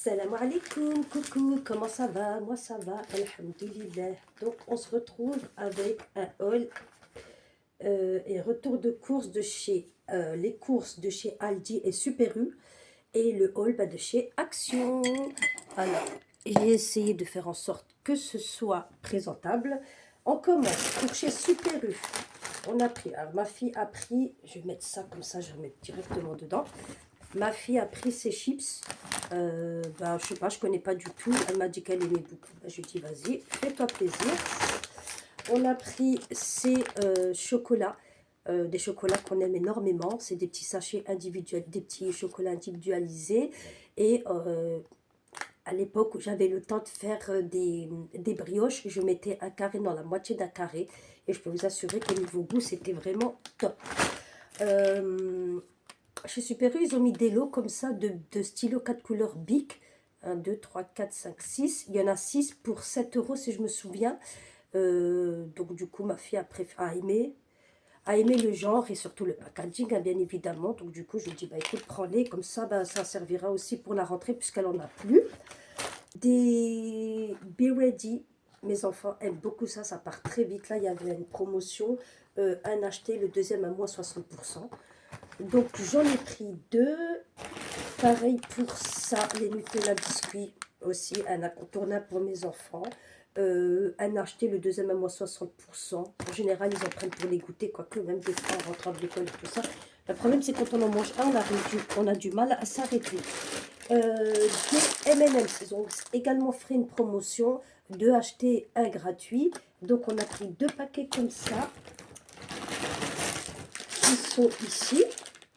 Salam alaikum, coucou, comment ça va? Moi ça va, alhamdulillah. Donc on se retrouve avec un haul et retour de courses de chez les courses de chez Aldi et Super U et le haul de chez Action. Alors j'ai essayé de faire en sorte que ce soit présentable. On commence pour chez Super U. On a pris, alors ma fille a pris, je vais mettre ça comme ça, je vais mettre directement dedans. Ma fille a pris ses chips. Je sais pas, je connais pas du tout. Elle m'a dit qu'elle aimait beaucoup. Je lui ai dit, vas-y, fais-toi plaisir. On a pris ces chocolats, des chocolats qu'on aime énormément. C'est des petits sachets individuels, des petits chocolats individualisés. Et à l'époque où j'avais le temps de faire des brioches, je mettais un carré dans la moitié d'un carré. Et je peux vous assurer qu'au niveau goût, c'était vraiment top. Chez Super U, ils ont mis des lots comme ça de stylos 4 couleurs Bic. 1, 2, 3, 4, 5, 6. Il y en a 6 pour 7 euros si je me souviens. Donc du coup, ma fille a aimé le genre et surtout le packaging, hein, bien évidemment. Donc du coup, je lui dis, bah écoute, prends-les. Comme ça, ça servira aussi pour la rentrée puisqu'elle en a plus. Des Be Ready. Mes enfants aiment beaucoup ça, ça part très vite. Là, il y avait une promotion. Un acheté, le deuxième à moins 60%. Donc j'en ai pris deux. Pareil pour ça, les Nutella biscuits aussi, un incontournable pour mes enfants. Un acheté, le deuxième à moins 60%. En général, ils en prennent pour les goûter, quoique même des fois en rentrant de l'école et tout ça. Le problème, c'est quand on en mange un, on a du mal à s'arrêter. Des M&M's, ils ont également fait une promotion, deux achetés, un gratuit. Donc on a pris deux paquets comme ça. Ils sont ici.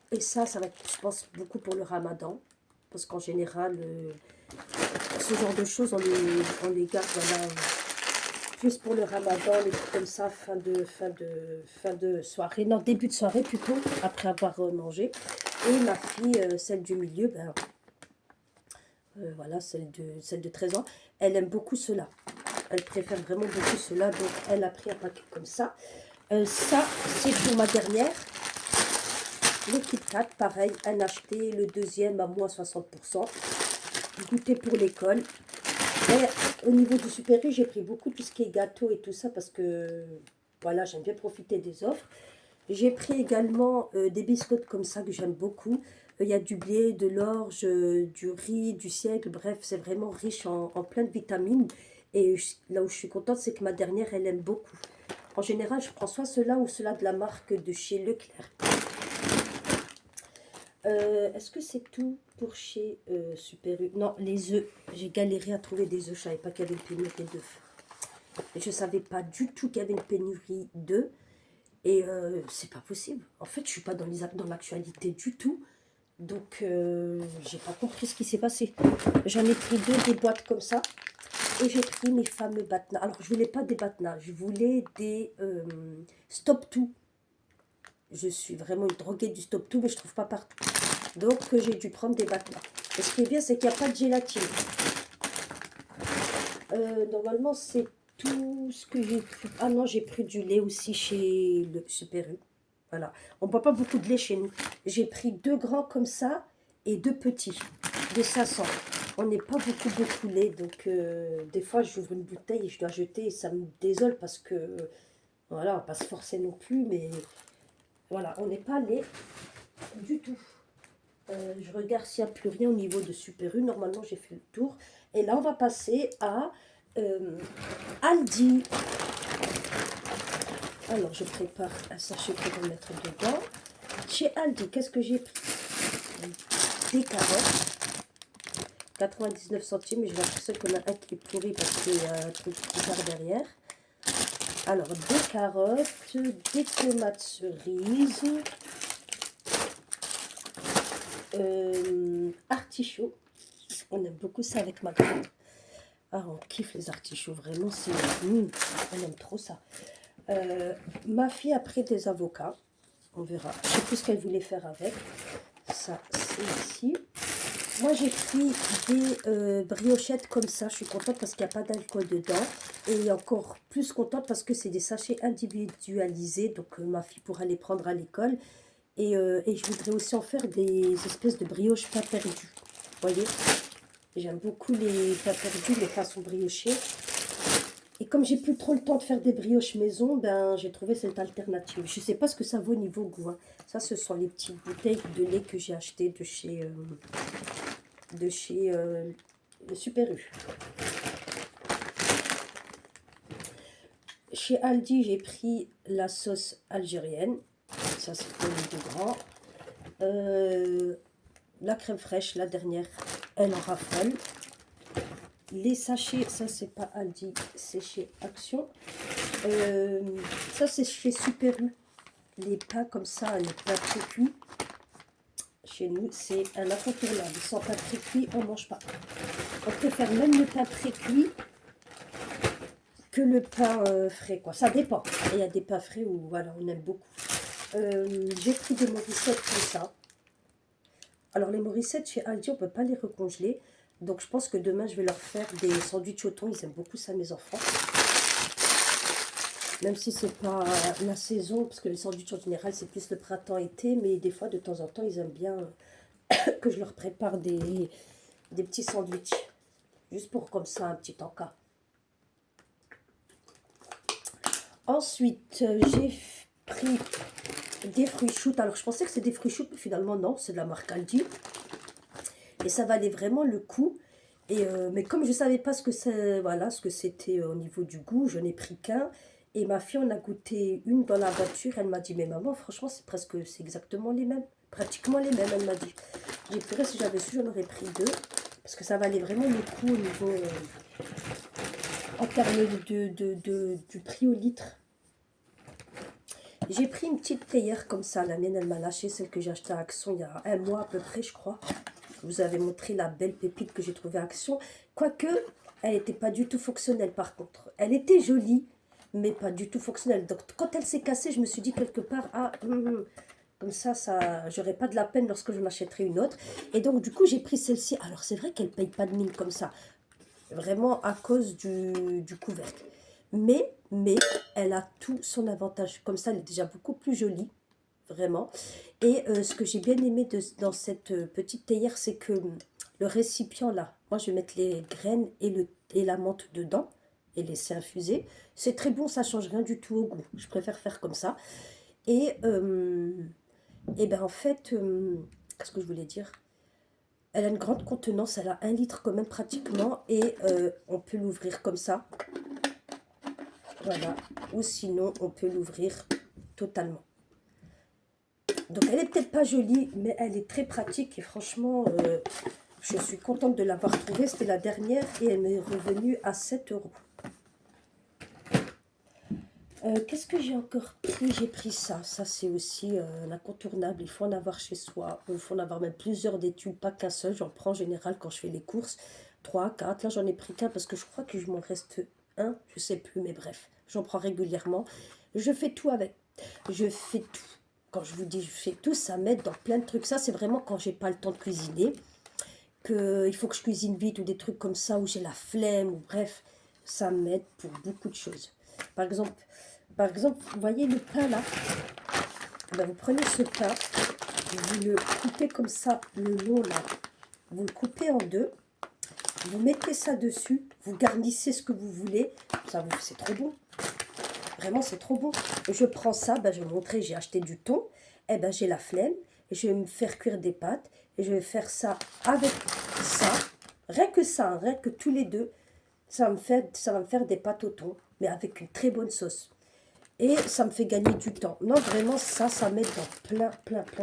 Et ça va être, je pense, beaucoup pour le ramadan. Parce qu'en général, ce genre de choses, on les garde, voilà, juste pour le ramadan, les trucs comme ça, fin de soirée. Non, début de soirée plutôt, après avoir mangé. Et ma fille, celle du milieu, voilà, celle de 13 ans, elle aime beaucoup cela. Elle préfère vraiment beaucoup cela, donc elle a pris un paquet comme ça. Ça, c'est pour ma dernière. Le Kit Kat, pareil, un acheté, le deuxième à moins 60%. Goûter pour l'école. Et au niveau du Super U, j'ai pris beaucoup tout ce qui est gâteau et tout ça parce que, voilà, j'aime bien profiter des offres. J'ai pris également des biscottes comme ça que j'aime beaucoup. Il y a du blé, de l'orge, du riz, du siècle. Bref, c'est vraiment riche en plein de vitamines. Et là où je suis contente, c'est que ma dernière, elle aime beaucoup. En général, je prends soit cela ou cela de la marque de chez Leclerc. Est-ce que c'est tout pour chez Super U? Non, les œufs. J'ai galéré à trouver des œufs. Je ne savais pas qu'il y avait une pénurie d'œufs. Et je ne savais pas du tout qu'il y avait une pénurie d'œufs. Et c'est pas possible. En fait, je ne suis pas dans l'actualité du tout. Donc, j'ai pas compris ce qui s'est passé. J'en ai pris deux des boîtes comme ça. Et j'ai pris mes fameux batnas. Alors, je voulais pas des batnas. Je voulais des Stop Tout. Je suis vraiment une droguée du Stop Tout, mais je ne trouve pas partout. Donc, j'ai dû prendre des battements. Et ce qui est bien, c'est qu'il n'y a pas de gélatine. Normalement, c'est tout ce que j'ai pris. Ah non, j'ai pris du lait aussi chez le Super U. Voilà. On ne boit pas beaucoup de lait chez nous. J'ai pris deux grands comme ça et deux petits de 500. On n'est pas beaucoup lait. Donc, des fois, j'ouvre une bouteille et je dois jeter. Et ça me désole parce que, voilà, on ne va pas se forcer non plus. Mais voilà, on n'est pas lait du tout. Je regarde s'il n'y a plus rien au niveau de Super U. Normalement, j'ai fait le tour. Et là, on va passer à Aldi. Alors, je prépare un sachet pour le mettre dedans. Chez Aldi, qu'est-ce que j'ai pris? Des carottes. 99 centimes. Mais je vais être qu'on a un qui est pourri parce qu'il y a un truc bizarre derrière. Alors, des carottes, des tomates cerises. Artichauts. On aime beaucoup ça avec ma grande. Ah, on kiffe les artichauts, vraiment, c'est... on aime trop ça. Ma fille a pris des avocats. On verra. Je sais plus ce qu'elle voulait faire avec. Ça, c'est ici. Moi, j'ai pris des briochettes comme ça. Je suis contente parce qu'il n'y a pas d'alcool dedans. Et encore plus contente parce que c'est des sachets individualisés. Donc, ma fille pourra les prendre à l'école. Et je voudrais aussi en faire des espèces de brioches pas perdues. Vous voyez? J'aime beaucoup les pains perdus, les façons briochées. Et comme j'ai plus trop le temps de faire des brioches maison, ben j'ai trouvé cette alternative. Je sais pas ce que ça vaut niveau goût, hein. Ça, ce sont les petites bouteilles de lait que j'ai achetées de chez le Super U. Chez Aldi, j'ai pris la sauce algérienne. Ça, c'est pour les deux grands. La crème fraîche, la dernière, elle en raffole. Les sachets, ça, c'est pas Aldi, c'est chez Action. Ça, c'est chez Super U. Les pains comme ça, les pains pré-cuits. Chez nous, c'est un incontournable. Sans pain pré-cuit, on ne mange pas. On préfère même le pain pré-cuit que le pain frais, quoi. Ça dépend. Il y a des pains frais où voilà, on aime beaucoup. J'ai pris des Morissettes comme ça. Alors les Morissettes chez Aldi, on ne peut pas les recongeler. Donc je pense que demain, je vais leur faire des sandwichs au thon. Ils aiment beaucoup ça, mes enfants. Même si c'est pas la saison, parce que les sandwichs en général, c'est plus le printemps-été. Mais des fois, de temps en temps, ils aiment bien que je leur prépare des petits sandwichs. Juste pour comme ça, un petit encas. Ensuite, j'ai pris des fruits shoot. Alors, je pensais que c'était des fruits shoot, mais finalement, non. C'est de la marque Aldi. Et ça valait vraiment le coup. Et, mais comme je ne savais pas voilà, ce que c'était au niveau du goût, je n'ai pris qu'un. Et ma fille en a goûté une dans la voiture. Elle m'a dit, mais maman, franchement, c'est exactement les mêmes. Pratiquement les mêmes, elle m'a dit. J'ai purée, si j'avais su, j'en aurais pris deux. Parce que ça valait vraiment le coup au niveau... en termes du prix au litre. J'ai pris une petite théière comme ça. La mienne, elle m'a lâché, celle que j'ai achetée à Action il y a un mois à peu près, je crois. Je vous avais montré la belle pépite que j'ai trouvée à Action. Quoique, elle n'était pas du tout fonctionnelle par contre. Elle était jolie, mais pas du tout fonctionnelle. Donc quand elle s'est cassée, je me suis dit quelque part, ah, comme ça j'aurais pas de la peine lorsque je m'achèterai une autre. Et donc du coup, j'ai pris celle-ci. Alors c'est vrai qu'elle paye pas de mine comme ça. Vraiment à cause du couvercle. Mais, elle a tout son avantage. Comme ça, elle est déjà beaucoup plus jolie, vraiment. Et ce que j'ai bien aimé dans cette petite théière, c'est que le récipient là, moi je vais mettre les graines et la menthe dedans et laisser infuser. C'est très bon, ça change rien du tout au goût. Je préfère faire comme ça. Et ben en fait, qu'est-ce que je voulais dire? Elle a une grande contenance, elle a 1 litre quand même pratiquement. Et on peut l'ouvrir comme ça. Voilà. Ou sinon, on peut l'ouvrir totalement. Donc, elle est peut-être pas jolie, mais elle est très pratique. Et franchement, je suis contente de l'avoir trouvée. C'était la dernière et elle m'est revenue à 7 euros. Qu'est-ce que j'ai encore pris? J'ai pris ça. Ça, c'est aussi un incontournable. Il faut en avoir chez soi. Il faut en avoir même plusieurs des tubes, pas qu'un seul. J'en prends en général quand je fais les courses. 3, 4. Là, j'en ai pris qu'un parce que je crois que je m'en reste un. Je sais plus, mais bref. J'en prends régulièrement. Je fais tout avec. Je fais tout. Quand je vous dis je fais tout, ça m'aide dans plein de trucs. Ça, c'est vraiment quand j'ai pas le temps de cuisiner. Il faut que je cuisine vite ou des trucs comme ça, où j'ai la flemme. Ou bref, ça m'aide pour beaucoup de choses. Par exemple, vous voyez le pain là, ben, vous prenez ce pain, vous le coupez comme ça, le long là, vous le coupez en deux, vous mettez ça dessus, vous garnissez ce que vous voulez, c'est trop bon, vraiment c'est trop bon. Je prends ça, ben, je vais vous montrer, j'ai acheté du thon, et ben j'ai la flemme, je vais me faire cuire des pâtes, et je vais faire ça avec ça, rien que tous les deux, ça va me faire des pâtes au thon, mais avec une très bonne sauce. Et ça me fait gagner du temps. Non, vraiment, ça m'aide dans plein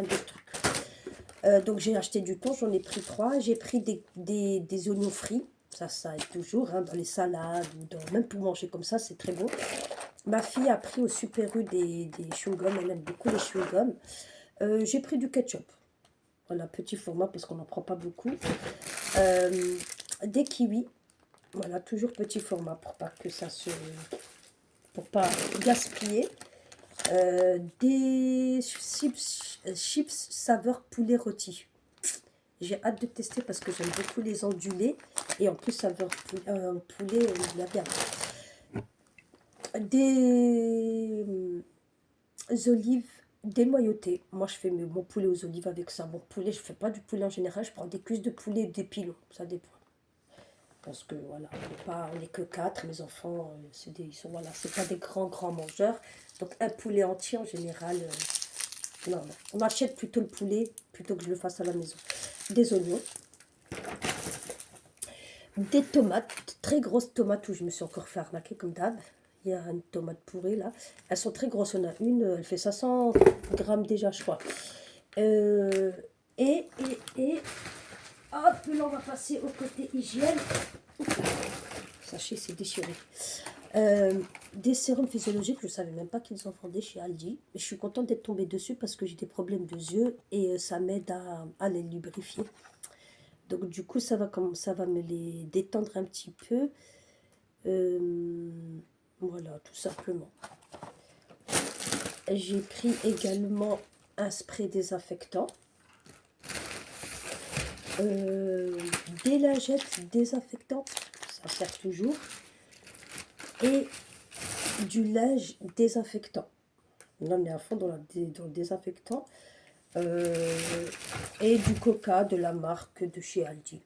de trucs. Donc, j'ai acheté du thon, j'en ai pris 3. J'ai pris des oignons frits. Ça aide toujours, hein, dans les salades, ou même pour manger comme ça, c'est très bon. Ma fille a pris au Super U des chewing-gums. Elle aime beaucoup les chewing-gums. J'ai pris du ketchup. Voilà, petit format, parce qu'on n'en prend pas beaucoup. Des kiwis. Voilà, toujours petit format, pour pas gaspiller. Des chips saveur poulet rôti. J'ai hâte de tester parce que j'aime beaucoup les ondulés. Et en plus, saveur poulet, la bien. Des olives dénoyautées. Moi, je fais mon poulet aux olives avec ça. Mon poulet, je fais pas du poulet en général. Je prends des cuisses de poulet et des pilons. Ça dépend. Parce que voilà, on n'est que quatre, mes enfants, ils sont, voilà, c'est pas des grands mangeurs. Donc un poulet entier en général, non, non. On achète plutôt le poulet plutôt que je le fasse à la maison. Des oignons, des tomates, très grosses tomates où je me suis encore fait arnaquer comme d'hab. Il y a une tomate pourrie là. Elles sont très grosses. On a une, elle fait 500 grammes déjà, je crois. Euh, et, hop, là on va passer au côté hygiène. Oups là, sachez, c'est déchiré. Des sérums physiologiques, je ne savais même pas qu'ils en vendaient chez Aldi. Je suis contente d'être tombée dessus parce que j'ai des problèmes de yeux et ça m'aide à les lubrifier. Donc du coup, ça va me les détendre un petit peu. Euh, voilà, tout simplement. J'ai pris également un spray désinfectant. Des lingettes désinfectantes, ça sert toujours. Et du linge désinfectant. Là, on est à fond dans le désinfectant. Et du coca de la marque de chez Aldi.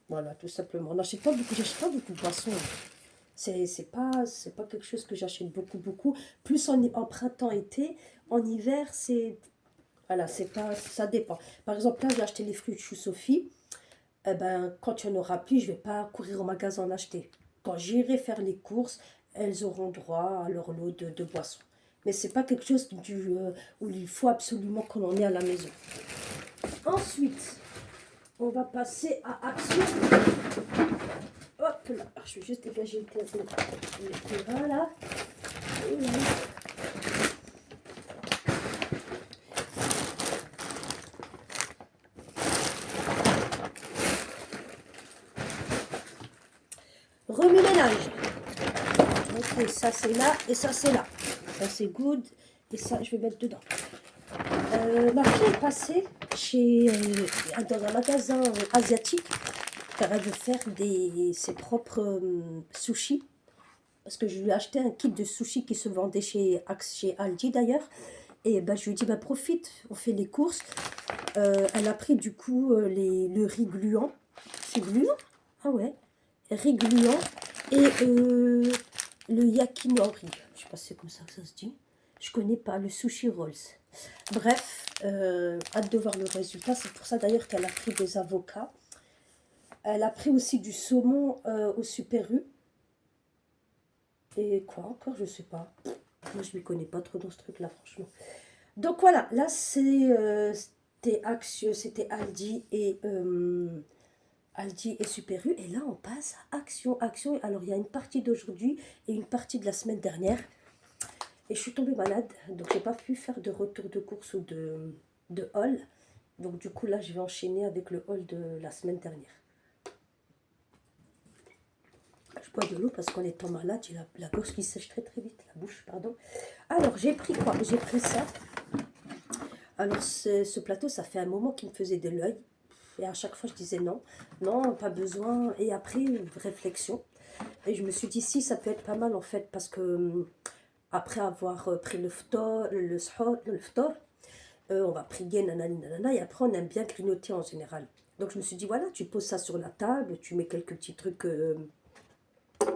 Voilà, tout simplement. On n'achète pas beaucoup, j'achète pas beaucoup de boissons. C'est pas quelque chose que j'achète beaucoup. Plus en printemps-été, en hiver, c'est... Voilà, c'est pas... Ça dépend. Par exemple, là, j'ai acheté les fruits de chou Sophie. Eh ben, quand il y en aura plus, je vais pas courir au magasin en acheter. Quand j'irai faire les courses, elles auront droit à leur lot de boissons. Mais c'est pas quelque chose où il faut absolument qu'on en ait à la maison. Ensuite, on va passer à Action. Hop là, je vais juste dégager le terrain là. Et là. Remue-ménage. Ok, ça c'est là et ça c'est là. Ça c'est good et ça je vais mettre dedans. Ma fille est passée dans un magasin asiatique car elle veut faire ses propres sushis. Parce que je lui ai acheté un kit de sushis qui se vendait chez Aldi d'ailleurs. Et ben, je lui ai dit, bah, profite, on fait les courses. Elle a pris du coup le riz gluant. C'est gluant? Ah ouais. Riz gluant et le yakinori. Je sais pas si c'est comme ça que ça se dit. Je connais pas, le sushi rolls. Bref, hâte de voir le résultat. C'est pour ça d'ailleurs qu'elle a pris des avocats. Elle a pris aussi du saumon au Super U. Et quoi encore, je sais pas. Moi, je m'y connais pas trop dans ce truc-là, franchement. Donc voilà, là, c'était Action, c'était Aldi et Super U. Et là, on passe à Action. Action, alors il y a une partie d'aujourd'hui et une partie de la semaine dernière. Et je suis tombée malade, donc j'ai pas pu faire de retour de course ou de haul. Donc du coup, là, je vais enchaîner avec le haul de la semaine dernière. Je bois de l'eau parce qu'en étant malade, j'ai la gorge qui sèche très vite, la bouche, pardon. Alors, j'ai pris quoi? J'ai pris ça. Alors, ce plateau, ça fait un moment qu'il me faisait de l'œil. Et à chaque fois, je disais non, non, pas besoin. Et après, réflexion. Et je me suis dit, si, ça peut être pas mal en fait, parce que après avoir pris le phtor, on va prier, nanani, nanana, et après, on aime bien grignoter en général. Donc, je me suis dit, voilà, tu poses ça sur la table, tu mets quelques petits trucs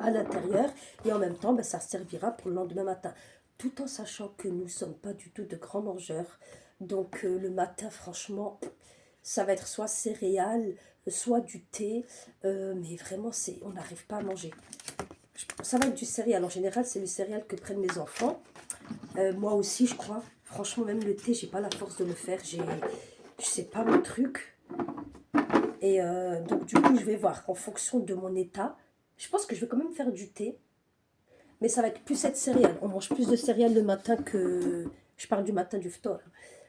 à l'intérieur et en même temps ben, ça servira pour le lendemain matin, tout en sachant que nous ne sommes pas du tout de grands mangeurs. Donc le matin, franchement, ça va être soit céréales, soit du thé, mais vraiment on n'arrive pas à manger. Ça va être du céréal, en général c'est le céréal que prennent mes enfants. Moi aussi je crois, franchement même le thé j'ai pas la force de le faire, je sais pas mon truc. Et donc du coup je vais voir en fonction de mon état. Je pense que je vais quand même faire du thé. Mais ça va être plus cette céréale. On mange plus de céréales le matin que... Je parle du matin du phtor,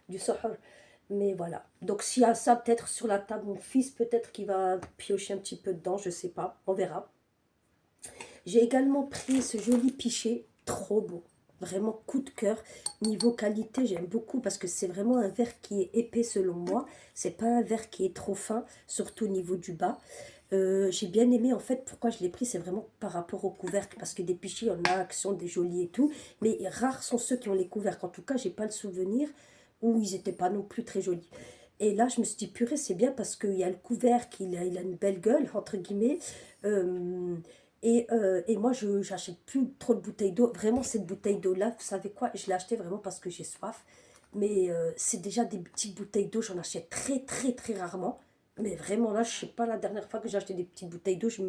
du sohar. Mais voilà. Donc s'il y a ça peut-être sur la table, mon fils peut-être qu'il va piocher un petit peu dedans, je sais pas. On verra. J'ai également pris ce joli pichet. Trop beau. Vraiment coup de cœur. Niveau qualité, j'aime beaucoup parce que c'est vraiment un verre qui est épais selon moi. C'est pas un verre qui est trop fin, surtout au niveau du bas. J'ai bien aimé en fait pourquoi je l'ai pris, c'est vraiment par rapport au couvercle, parce que des pichis on a qui sont des jolis et tout, mais rares sont ceux qui ont les couvercles. En tout cas j'ai pas le souvenir où ils étaient pas non plus très jolis. Et là, je me suis dit, purée, c'est bien parce qu'il y a le couvercle, il a une belle gueule, entre guillemets. Euh, et moi, je j'achète plus trop de bouteilles d'eau. Vraiment, cette bouteille d'eau-là, vous savez quoi? Je l'ai achetée vraiment parce que j'ai soif. Mais c'est déjà des petites bouteilles d'eau, j'en achète très, très, très rarement. Mais vraiment, là, je sais pas, la dernière fois que j'ai acheté des petites bouteilles d'eau, je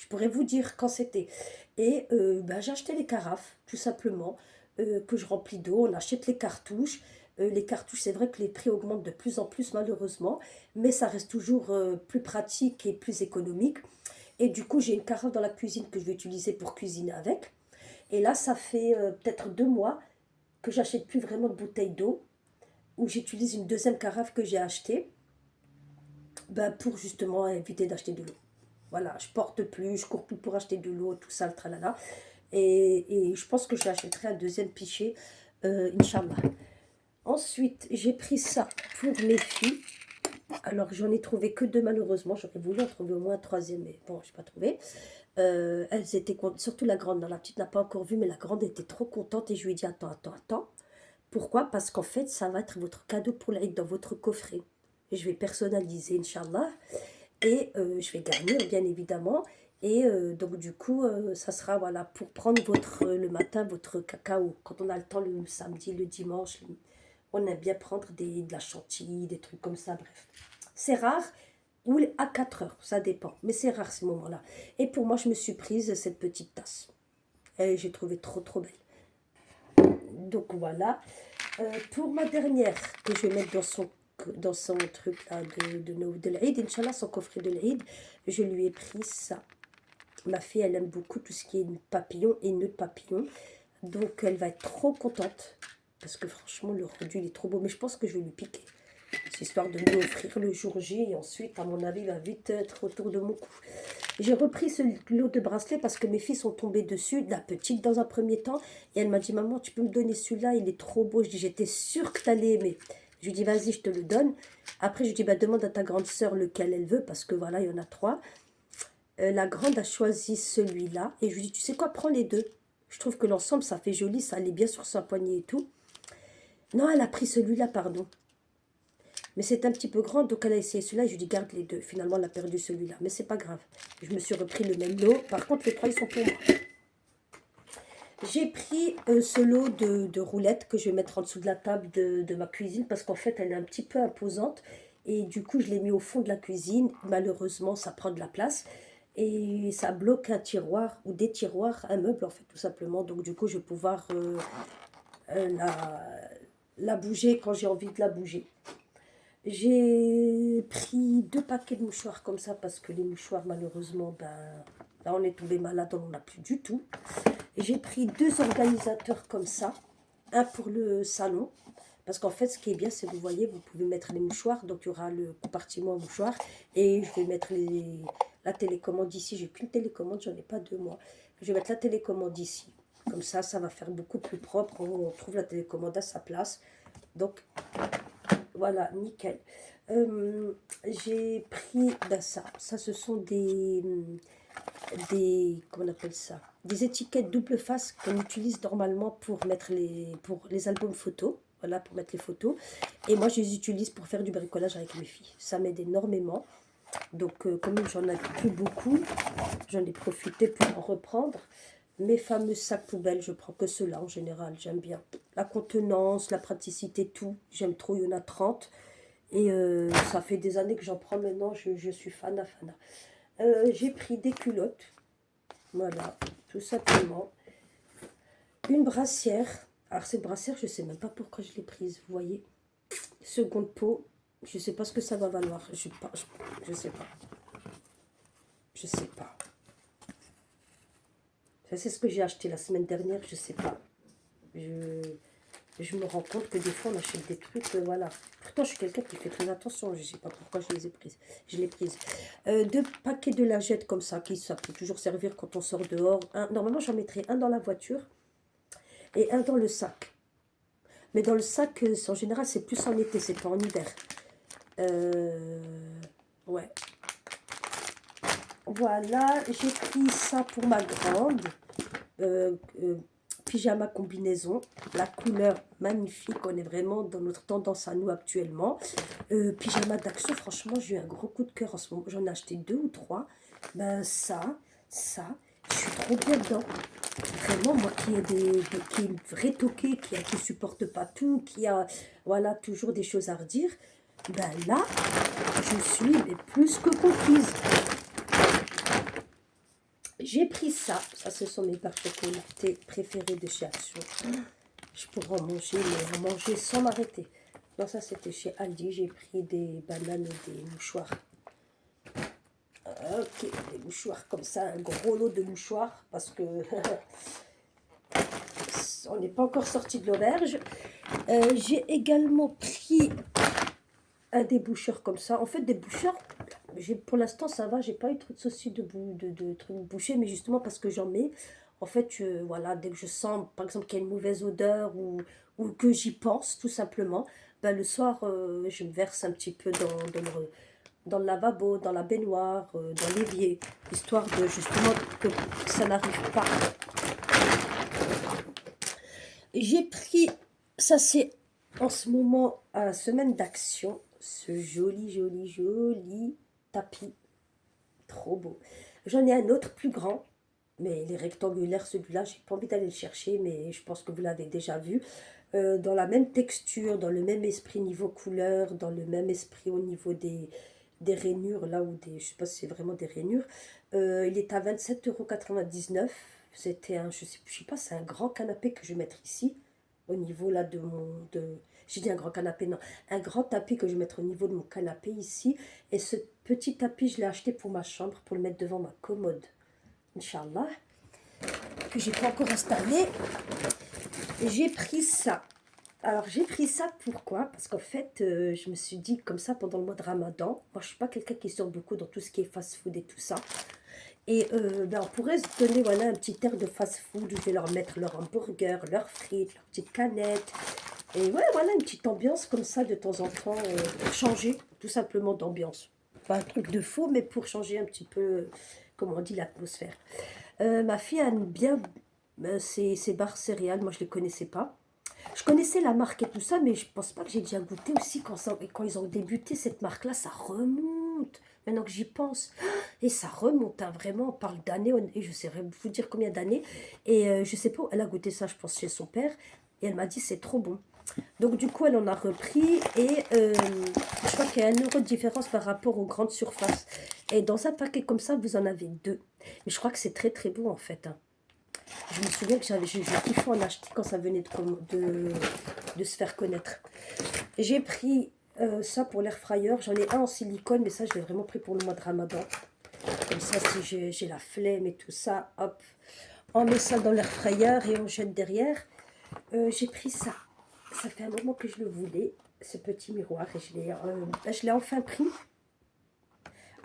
pourrais vous dire quand c'était. Et ben, j'ai acheté les carafes, tout simplement, que je remplis d'eau. On achète les cartouches. Les cartouches, c'est vrai que les prix augmentent de plus en plus, malheureusement, mais ça reste toujours plus pratique et plus économique. Et du coup, j'ai une carafe dans la cuisine que je vais utiliser pour cuisiner avec. Et là, ça fait peut-être 2 mois que j'achète plus vraiment de bouteilles d'eau, où j'utilise une deuxième carafe que j'ai achetée, ben, pour justement éviter d'acheter de l'eau. Voilà, je porte plus, je cours plus pour acheter de l'eau, tout ça, le tralala. Et je pense que j'achèterai un deuxième pichet, Inch'Allah. Ensuite, j'ai pris ça pour mes filles. Alors, j'en ai trouvé que deux, malheureusement. J'aurais voulu en trouver au moins un troisième, mais bon, je n'ai pas trouvé. Elles étaient contentes, surtout la grande. Non, la petite n'a pas encore vu, mais la grande était trop contente. Et je lui ai dit, attends, attends, attends. Pourquoi? Parce qu'en fait, ça va être votre cadeau pour l'Aïd dans votre coffret. Et je vais personnaliser, Inch'Allah. Et je vais garnir, bien évidemment. Et donc, du coup, ça sera, voilà, pour prendre le matin, votre cacao. Quand on a le temps, le samedi, le dimanche, on aime bien prendre de la chantilly, des trucs comme ça, bref. C'est rare, ou à 4 heures, ça dépend. Mais c'est rare ces moments-là. Et pour moi, je me suis prise cette petite tasse. Et j'ai trouvé trop, trop belle. Donc voilà. Pour ma dernière, que je vais mettre dans son truc là, de l'Aïd, Inch'Allah, son coffret de l'Aïd, je lui ai pris ça. Ma fille, elle aime beaucoup tout ce qui est papillon et nœud de papillon. Donc elle va être trop contente. Parce que franchement, le rendu, il est trop beau. Mais je pense que je vais lui piquer. C'est histoire de lui offrir le jour J. Et ensuite, à mon avis, il va vite être autour de mon cou. J'ai repris ce lot de bracelets parce que mes filles sont tombées dessus. La petite dans un premier temps. Et elle m'a dit, maman, tu peux me donner celui-là, il est trop beau. Je dis, j'étais sûre que tu allais aimer. Je lui dis, vas-y, je te le donne. Après, je lui dis, bah, demande à ta grande sœur lequel elle veut. Parce que voilà, il y en a 3. La grande a choisi celui-là. Et je lui dis, tu sais quoi, prends les deux. Je trouve que l'ensemble, ça fait joli. Ça allait bien sur sa poignée et tout. Non, elle a pris celui-là, pardon. Mais c'est un petit peu grand, donc elle a essayé celui-là. Je lui dis, garde les deux. Finalement, elle a perdu celui-là. Mais c'est pas grave. Je me suis repris le même lot. Par contre, les 3, ils sont pour moi. J'ai pris ce lot de roulettes que je vais mettre en dessous de la table de ma cuisine. Parce qu'en fait, elle est un petit peu imposante. Et du coup, je l'ai mis au fond de la cuisine. Malheureusement, ça prend de la place. Et ça bloque un tiroir ou des tiroirs, un meuble en fait, tout simplement. Donc du coup, je vais pouvoir la bouger quand j'ai envie de la bouger. J'ai pris 2 paquets de mouchoirs comme ça parce que les mouchoirs, malheureusement, ben, là, on est tombé malade, on n'en a plus du tout. J'ai pris 2 organisateurs comme ça, un pour le salon. Parce qu'en fait, ce qui est bien, c'est que vous voyez, vous pouvez mettre les mouchoirs. Donc, il y aura le compartiment mouchoir. Et je vais mettre la télécommande ici. J'ai qu'une télécommande, j'en ai pas deux, moi. Je vais mettre la télécommande ici. Comme ça va faire beaucoup plus propre. On trouve la télécommande à sa place. Donc, voilà, nickel. J'ai pris ça. Ça, ce sont comment on appelle ça? Des étiquettes double face qu'on utilise normalement pour les albums photos. Voilà, pour mettre les photos. Et moi, je les utilise pour faire du bricolage avec mes filles. Ça m'aide énormément. Donc, comme j'en ai plus beaucoup, j'en ai profité pour en reprendre. Mes fameux sacs poubelles, je prends que ceux-là en général. J'aime bien la contenance, la praticité, tout. J'aime trop, il y en a 30. Et ça fait des années que j'en prends maintenant. Je suis fana. J'ai pris des culottes. Voilà, tout simplement. Une brassière. Alors cette brassière, je ne sais même pas pourquoi je l'ai prise, vous voyez. Seconde peau. Je ne sais pas ce que ça va valoir. Je sais pas. Je sais pas. Ça, c'est ce que j'ai acheté la semaine dernière. Je sais pas. Je me rends compte que des fois, on achète des trucs, voilà. Pourtant, je suis quelqu'un qui fait très attention. Je ne sais pas pourquoi je les ai prises. Je l'ai prise. 2 paquets de lingettes comme ça, ça peut toujours servir quand on sort dehors. Normalement, j'en mettrai un dans la voiture et un dans le sac. Mais dans le sac, en général, c'est plus en été, c'est pas en hiver. Ouais. Voilà, j'ai pris ça pour ma grande. pyjama combinaison. La couleur magnifique. On est vraiment dans notre tendance à nous actuellement. Pyjama d'action. Franchement, j'ai eu un gros coup de cœur en ce moment. J'en ai acheté 2 ou 3. Ben ça. Je suis trop bien dedans. Vraiment, moi qui ai qui est une vraie toquée, qui supporte pas tout, qui a voilà, toujours des choses à redire. Ben là, je suis mais plus que conquise. J'ai pris ça. Ça, ce sont mes barres chocolatées préférées de chez Action. Je pourrais en manger, mais en manger sans m'arrêter. Non, ça, c'était chez Aldi. J'ai pris des bananes et des mouchoirs. Ok, des mouchoirs comme ça, un gros lot de mouchoirs, parce que on n'est pas encore sorti de l'auberge. J'ai également pris un déboucheur comme ça. En fait, des boucheurs, pour l'instant, ça va. J'ai pas eu trop de soucis de trucs bouchés, mais justement parce que j'en mets. En fait, voilà, dès que je sens, par exemple, qu'il y a une mauvaise odeur ou que j'y pense, tout simplement, ben, le soir, je me verse un petit peu dans le lavabo, dans la baignoire, dans l'évier, histoire de justement que ça n'arrive pas. J'ai pris, ça c'est en ce moment, à semaine d'action, ce joli tapis. Trop beau. J'en ai un autre plus grand, mais il est rectangulaire celui-là. J'ai pas envie d'aller le chercher, mais je pense que vous l'avez déjà vu. Dans la même texture, dans le même esprit niveau couleur, dans le même esprit au niveau des rainures, là où des, je sais pas si c'est vraiment des rainures. Il est à 27,99 €. C'était un, je sais pas, c'est un grand canapé que je vais mettre ici, au niveau là de mon, j'ai dit un grand canapé, non, un grand tapis que je vais mettre au niveau de mon canapé ici. Et ce petit tapis, je l'ai acheté pour ma chambre, pour le mettre devant ma commode, Inch'Allah, que j'ai pas encore installé. J'ai pris ça. Alors j'ai pris ça pourquoi? Parce qu'en fait, je me suis dit comme ça pendant le mois de Ramadan. Moi, je suis pas quelqu'un qui sort beaucoup dans tout ce qui est fast-food et tout ça. Et ben, on pourrait se donner voilà, un petit air de fast-food où je vais leur mettre leur hamburger, leurs frites, leurs petites canettes. Et ouais, voilà, une petite ambiance comme ça de temps en temps pour changer tout simplement d'ambiance. Pas un truc de faux, mais pour changer un petit peu, comment on dit, l'atmosphère. Ma fille aime bien ces barres céréales. Moi, je ne les connaissais pas. Je connaissais la marque et tout ça, mais je pense pas que j'ai déjà goûté aussi quand ils ont débuté cette marque-là. Ça remonte. Maintenant que j'y pense. Et ça remonte, hein, vraiment. On parle d'années. Et je ne saurais vous dire combien d'années. Et je sais pas où elle a goûté ça, je pense, chez son père. Et elle m'a dit c'est trop bon. Donc du coup, elle en a repris. Et je crois qu'il y a 1 € de différence par rapport aux grandes surfaces. Et dans un paquet comme ça, vous en avez 2. Mais je crois que c'est très très bon en fait, hein. Je me souviens que j'ai kiffé en acheter quand ça venait de se faire connaître. J'ai pris ça pour l'air fryer. J'en ai un en silicone, mais ça, je l'ai vraiment pris pour le mois de Ramadan. Comme ça, si j'ai la flemme et tout ça, hop, on met ça dans l'air fryer et on jette derrière. J'ai pris ça. Ça fait un moment que je le voulais, ce petit miroir, et je l'ai enfin pris.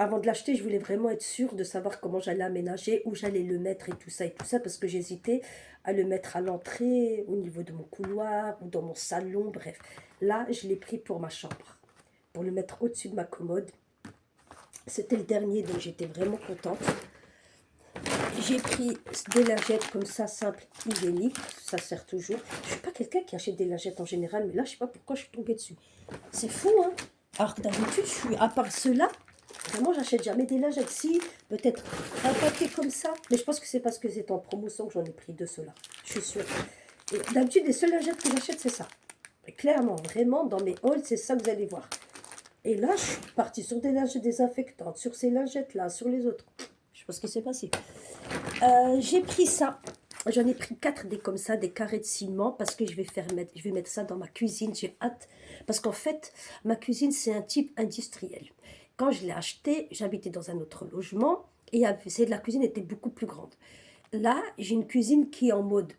Avant de l'acheter, je voulais vraiment être sûre de savoir comment j'allais aménager, où j'allais le mettre et tout ça, parce que j'hésitais à le mettre à l'entrée, au niveau de mon couloir, ou dans mon salon, bref. Là, je l'ai pris pour ma chambre, pour le mettre au-dessus de ma commode. C'était le dernier, donc j'étais vraiment contente. J'ai pris des lingettes comme ça, simples, hygiéniques, ça sert toujours. Je ne suis pas quelqu'un qui achète des lingettes en général, mais là, je ne sais pas pourquoi je suis tombée dessus. C'est fou, hein? Alors que d'habitude, je suis, à part ceux-là, vraiment, j'achète jamais des lingettes. Si, peut-être un paquet comme ça. Mais je pense que c'est parce que c'est en promotion que j'en ai pris 2 ceux-là. Je suis sûre. Et d'habitude, les seules lingettes que j'achète, c'est ça. Et clairement, vraiment, dans mes hauls, c'est ça que vous allez voir. Et là, je suis partie sur des lingettes désinfectantes, sur ces lingettes-là, sur les autres. Je sais pas ce qui s'est passé. J'ai pris ça. J'en ai pris 4 des comme ça, des carrés de ciment, parce que je vais mettre ça dans ma cuisine. J'ai hâte. Parce qu'en fait, ma cuisine, c'est un type industriel. Quand je l'ai acheté, j'habitais dans un autre logement et la cuisine était beaucoup plus grande. Là, j'ai une cuisine qui est en mode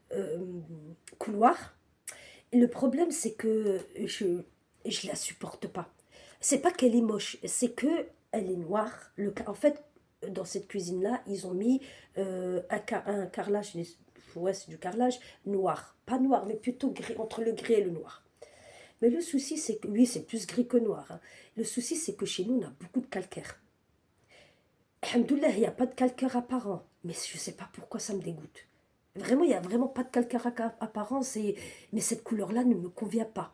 couloir. Et le problème, c'est que je la supporte pas. C'est pas qu'elle est moche, c'est que elle est noire. En fait, dans cette cuisine-là, ils ont mis un carrelage, ouais, c'est du carrelage noir. Pas noir, mais plutôt gris, entre le gris et le noir. Mais le souci, c'est que, oui, c'est plus gris que noir, hein. Le souci, c'est que chez nous, on a beaucoup de calcaire. Alhamdoulilah, il n'y a pas de calcaire apparent. Mais je ne sais pas pourquoi ça me dégoûte. Vraiment, il n'y a vraiment pas de calcaire apparence, mais cette couleur-là ne me convient pas.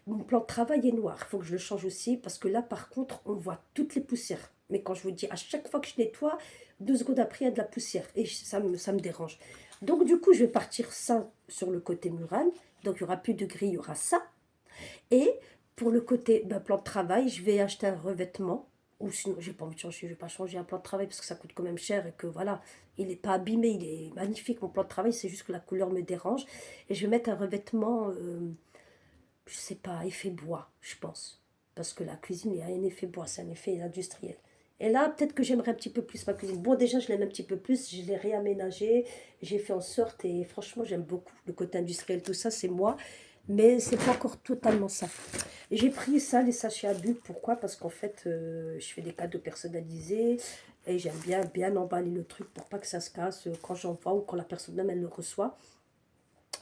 Mon plan de travail est noir, il faut que je le change aussi, parce que là, par contre, on voit toutes les poussières. Mais quand je vous dis, à chaque fois que je nettoie, 2 secondes après, il y a de la poussière, et ça me dérange. Donc, du coup, je vais partir ça sur le côté mural. Donc, il n'y aura plus de gris, il y aura ça. Et pour le côté plan de travail, je vais acheter un revêtement. Ou sinon, j'ai pas envie de changer, je vais pas changer un plan de travail parce que ça coûte quand même cher et que voilà, il n'est pas abîmé, il est magnifique mon plan de travail, c'est juste que la couleur me dérange. Et je vais mettre un revêtement, je sais pas, effet bois, je pense. Parce que la cuisine, il y a un effet bois, c'est un effet industriel. Et là, peut-être que j'aimerais un petit peu plus ma cuisine. Bon, déjà, je l'aime un petit peu plus, je l'ai réaménagée, j'ai fait en sorte, et franchement, j'aime beaucoup le côté industriel, tout ça, c'est moi. Mais c'est pas encore totalement ça. J'ai pris ça, les sachets à bulles. Pourquoi? Parce qu'en fait, je fais des cadeaux personnalisés et j'aime bien emballer le truc pour pas que ça se casse quand j'envoie ou quand la personne même elle le reçoit.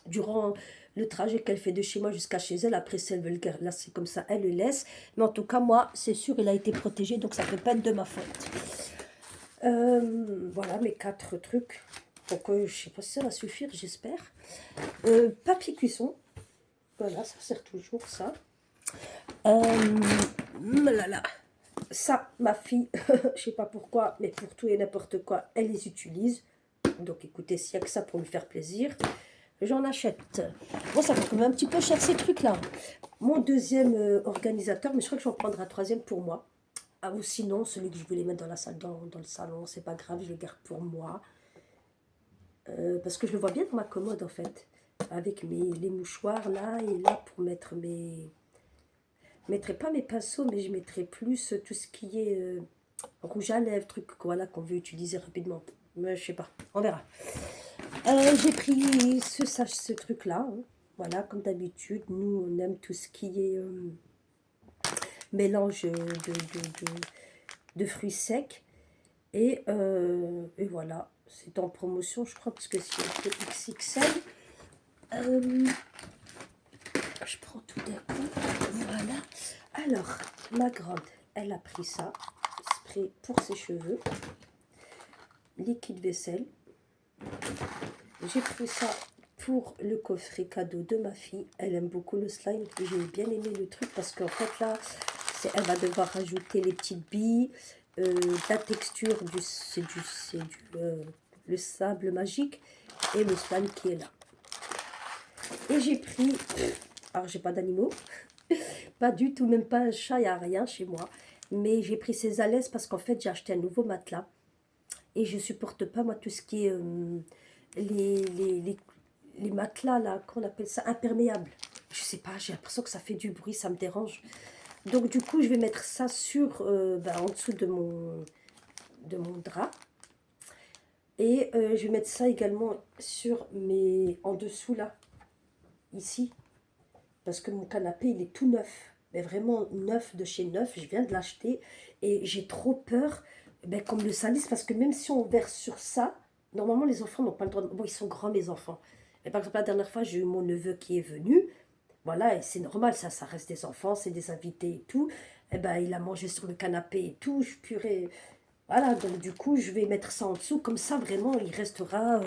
Durant le trajet qu'elle fait de chez moi jusqu'à chez elle, après si elle veut le garder, là c'est comme ça, elle le laisse. Mais en tout cas, moi, c'est sûr, il a été protégé, donc ça peut pas être de ma faute. Voilà mes 4 trucs. Donc, je sais pas si ça va suffire, j'espère. Papier cuisson. Voilà, ça sert toujours, ça. Là, là. Ça, ma fille, je sais pas pourquoi, mais pour tout et n'importe quoi, elle les utilise. Donc écoutez, s'il n'y a que ça pour lui faire plaisir, j'en achète. Bon, ça coûte quand même un petit peu cher ces trucs-là. Mon deuxième organisateur, mais je crois que j'en prendrai un troisième pour moi. Ah, ou sinon, celui que je voulais mettre dans la salle, dans le salon, c'est pas grave, je le garde pour moi. Parce que je le vois bien dans ma commode en fait. Avec les mouchoirs là et là pour mettre mes... Je mettrai pas mes pinceaux, mais je mettrai plus tout ce qui est rouge à lèvres, truc voilà, qu'on veut utiliser rapidement. Mais je sais pas, on verra. J'ai pris ce truc-là. Hein. Voilà, comme d'habitude, nous on aime tout ce qui est mélange de fruits secs. Et voilà, c'est en promotion, je crois, parce que c'est un peu XXL. Je prends tout d'un coup. Voilà. Alors, ma grande, elle a pris ça. Spray pour ses cheveux. Liquide vaisselle. J'ai pris ça pour le coffret cadeau de ma fille. Elle aime beaucoup le slime. J'ai bien aimé le truc parce qu'en fait là, elle va devoir rajouter les petites billes, la texture le sable magique et le slime qui est là. Et j'ai pris, alors j'ai pas d'animaux, pas du tout, même pas un chat, il n'y a rien chez moi. Mais j'ai pris ces alaises parce qu'en fait j'ai acheté un nouveau matelas. Et je supporte pas moi tout ce qui est les, les, les, les matelas là, qu'on appelle ça, imperméables. Je sais pas, j'ai l'impression que ça fait du bruit, ça me dérange. Donc du coup je vais mettre ça sur, en dessous de mon drap. Et je vais mettre ça également sur en dessous là, ici. Parce que mon canapé, il est tout neuf. Mais vraiment neuf de chez neuf. Je viens de l'acheter. Et j'ai trop peur qu'on me le salisse. Parce que même si on verse sur ça, normalement, les enfants n'ont pas le droit de... Bon, ils sont grands, mes enfants. Mais par exemple, la dernière fois, j'ai eu mon neveu qui est venu. Voilà, et c'est normal, ça reste des enfants, c'est des invités et tout. Et il a mangé sur le canapé et tout. Je purée. Voilà, donc du coup, je vais mettre ça en dessous. Comme ça, vraiment, il restera...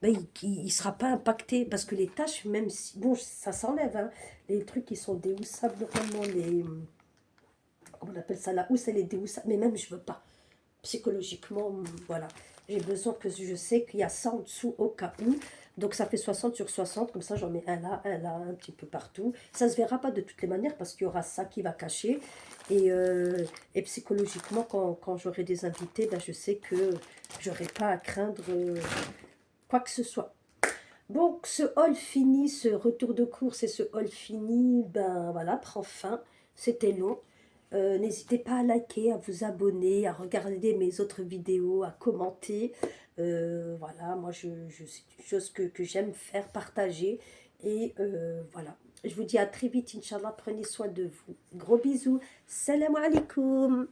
il ne sera pas impacté parce que les tâches, même si, bon, ça s'enlève, hein, les trucs qui sont déhoussables, normalement, comment on appelle ça, la housse, elle est déhoussable, mais même je veux pas, psychologiquement, voilà, j'ai besoin que je sais qu'il y a ça en dessous au cas où, donc ça fait 60 sur 60, comme ça j'en mets un là, un petit peu partout, ça se verra pas de toutes les manières parce qu'il y aura ça qui va cacher, et psychologiquement, quand j'aurai des invités, je sais que j'aurai pas à craindre quoi que ce soit. Donc ce haul fini, ce retour de course et ce haul fini, voilà, prend fin. C'était long. N'hésitez pas à liker, à vous abonner, à regarder mes autres vidéos, à commenter. Voilà, moi c'est une chose que j'aime faire, partager. Et voilà, je vous dis à très vite, Inch'Allah, prenez soin de vous. Gros bisous, salam alaikum.